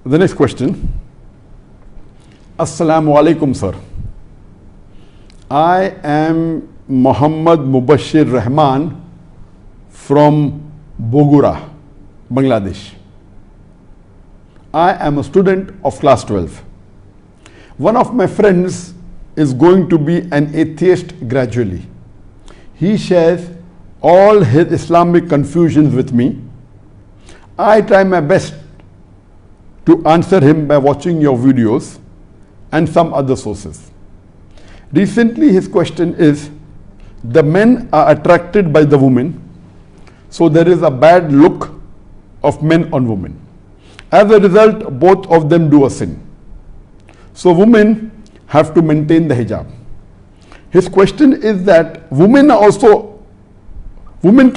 The next question. Assalamu alaikum, sir. I am Muhammad Mubashir Rahman from Bogura, Bangladesh. I am a student of class 12. One of my friends is going to be an atheist gradually. He shares all his Islamic confusions with me. I try my best to answer him by watching your videos and some other sources. Recently, his question is, the men are attracted by the women, so there is a bad look of men on women. As a result, both of them do a sin. So women have to maintain the hijab. His question is that women can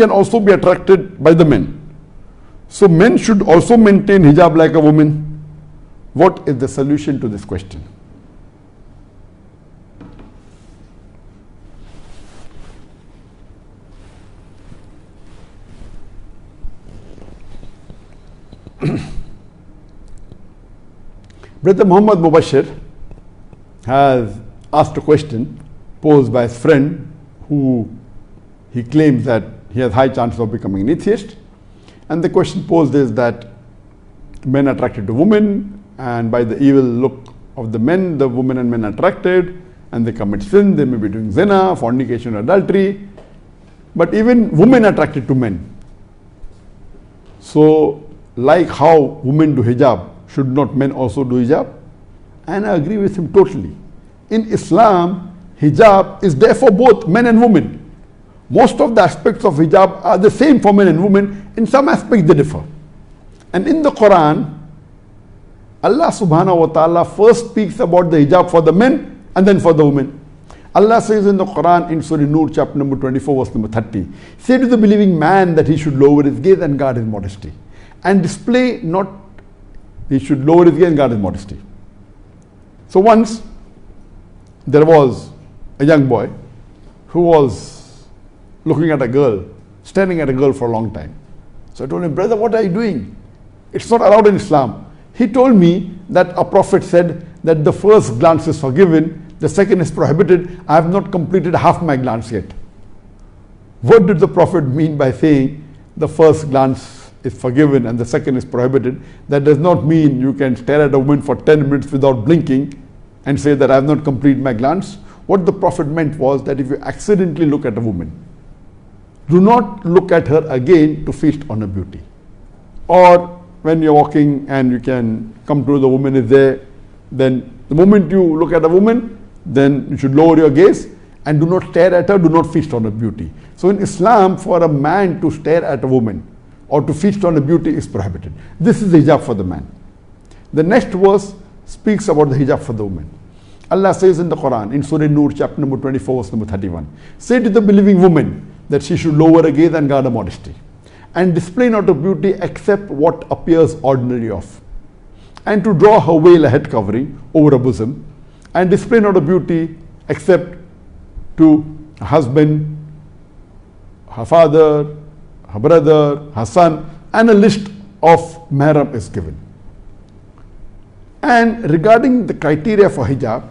also be attracted by the men. So men should also maintain hijab like a woman. What is the solution to this question? Brother Muhammad Mubashir has asked a question posed by his friend who he claims that he has high chances of becoming an atheist. And the question posed is that men are attracted to women, and by the evil look of the men, the women and men are attracted, and they commit sin. They may be doing zina, fornication, adultery, but even women are attracted to men. So like how women do hijab, should not men also do hijab? And I agree with him totally. In Islam, hijab is there for both men and women. Most of the aspects of hijab are the same for men and women. In some aspects they differ. And in the Quran, Allah subhanahu wa ta'ala first speaks about the hijab for the men and then for the women. Allah says in the Quran in Surah Nur chapter number 24 verse number 30, say to the believing man that he should lower his gaze and guard his modesty. And display not, he should lower his gaze and guard his modesty. So once there was a young boy who was looking at a girl, staring at a girl for a long time. So I told him, brother, what are you doing? It's not allowed in Islam. He told me that a prophet said that the first glance is forgiven, the second is prohibited. I have not completed half my glance yet. What did the prophet mean by saying the first glance is forgiven and the second is prohibited? That does not mean you can stare at a woman for 10 minutes without blinking and say that I have not completed my glance. What the prophet meant was that if you accidentally look at a woman, do not look at her again to feast on her beauty. Or when you're walking and you can come to the woman is there, then the moment you look at a woman, then you should lower your gaze and do not stare at her, do not feast on her beauty. So in Islam, for a man to stare at a woman or to feast on her beauty is prohibited. This is the hijab for the man. The next verse speaks about the hijab for the woman. Allah says in the Quran, in Surah Nur chapter number 24 verse number 31, say to the believing woman that she should lower her gaze and guard her modesty, and display not her beauty except what appears ordinary of, and to draw her veil, a head covering, over her bosom, and display not her beauty except to her husband, her father, her brother, her son, and a list of mahram is given. And regarding the criteria for hijab,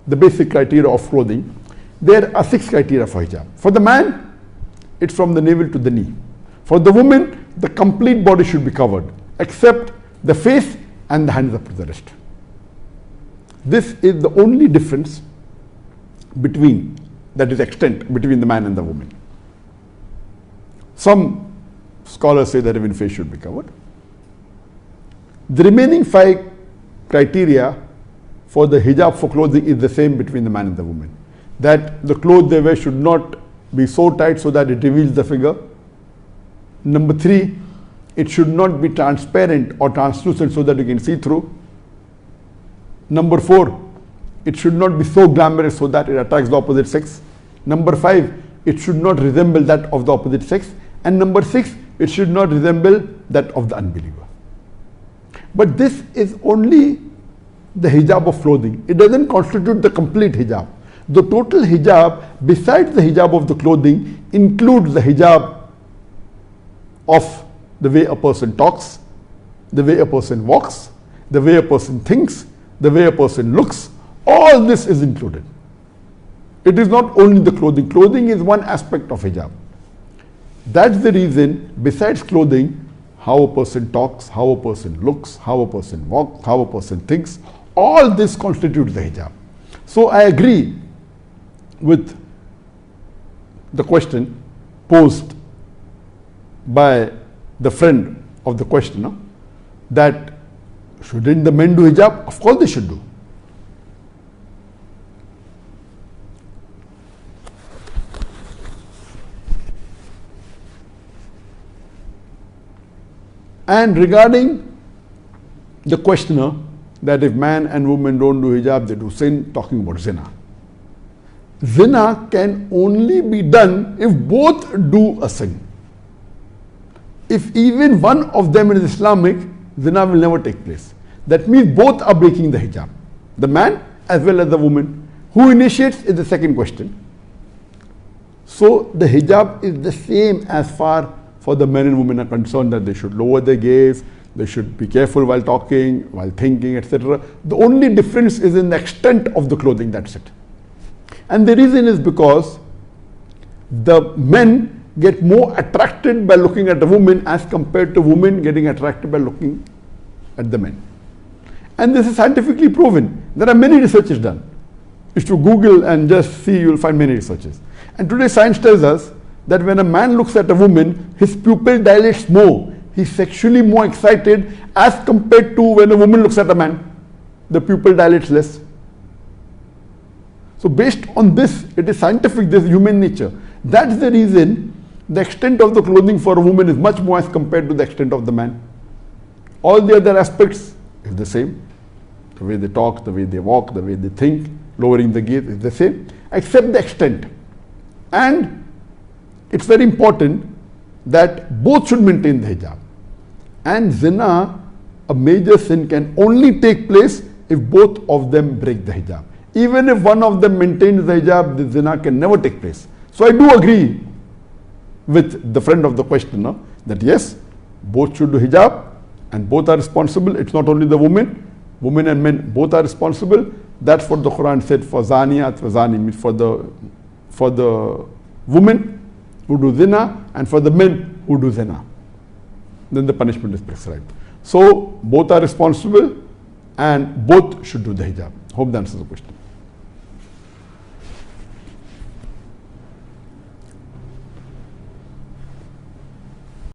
the basic criteria of clothing, there are 6 criteria for hijab. For the man, it's from the navel to the knee. For the woman, the complete body should be covered, except the face and the hands up to the wrist. This is the only difference between, that is extent, between the man and the woman. Some scholars say that even face should be covered. The remaining 5 criteria for the hijab for clothing is the same between the man and the woman. That the clothes they wear should not be so tight so that it reveals the figure. Number 3, it should not be transparent or translucent so that you can see through. Number 4, it should not be so glamorous so that it attracts the opposite sex. Number 5, it should not resemble that of the opposite sex. And number 6, it should not resemble that of the unbeliever. But this is only the hijab of clothing. It doesn't constitute the complete hijab. The total hijab, besides the hijab of the clothing, includes the hijab of the way a person talks, the way a person walks, the way a person thinks, the way a person looks, all this is included. It is not only the clothing. Clothing is one aspect of hijab. That's the reason, besides clothing, how a person talks, how a person looks, how a person walks, how a person thinks, all this constitutes the hijab. So I agree with the question posed by the friend of the questioner that shouldn't the men do hijab? Of course they should do. And regarding the questioner that if man and woman don't do hijab, they do sin, talking about zina. Zina can only be done if both do a sin. If even one of them is Islamic, zina will never take place. That means both are breaking the hijab. The man as well as the woman. Who initiates is the second question. So the hijab is the same as far for the men and women are concerned, that they should lower their gaze, they should be careful while talking, while thinking, etc. The only difference is in the extent of the clothing, that's it. And the reason is because the men get more attracted by looking at a woman as compared to women getting attracted by looking at the men. And this is scientifically proven. There are many researches done. If you Google and just see, you will find many researches. And today science tells us that when a man looks at a woman, his pupil dilates more. He's sexually more excited as compared to when a woman looks at a man. The pupil dilates less. So based on this, it is scientific, this is human nature. That's the reason the extent of the clothing for a woman is much more as compared to the extent of the man. All the other aspects is the same. The way they talk, the way they walk, the way they think, lowering the gaze is the same, except the extent. And it's very important that both should maintain the hijab. And zina, a major sin, can only take place if both of them break the hijab. Even if one of them maintains the hijab, the zina can never take place. So I do agree with the friend of the questioner that yes, both should do hijab and both are responsible. It's not only the women, women and men, both are responsible. That's what the Quran said for zaniyat, for zani, means for the women who do zina and for the men who do zina. Then the punishment is prescribed. So both are responsible and both should do the hijab. Hope that answers the question.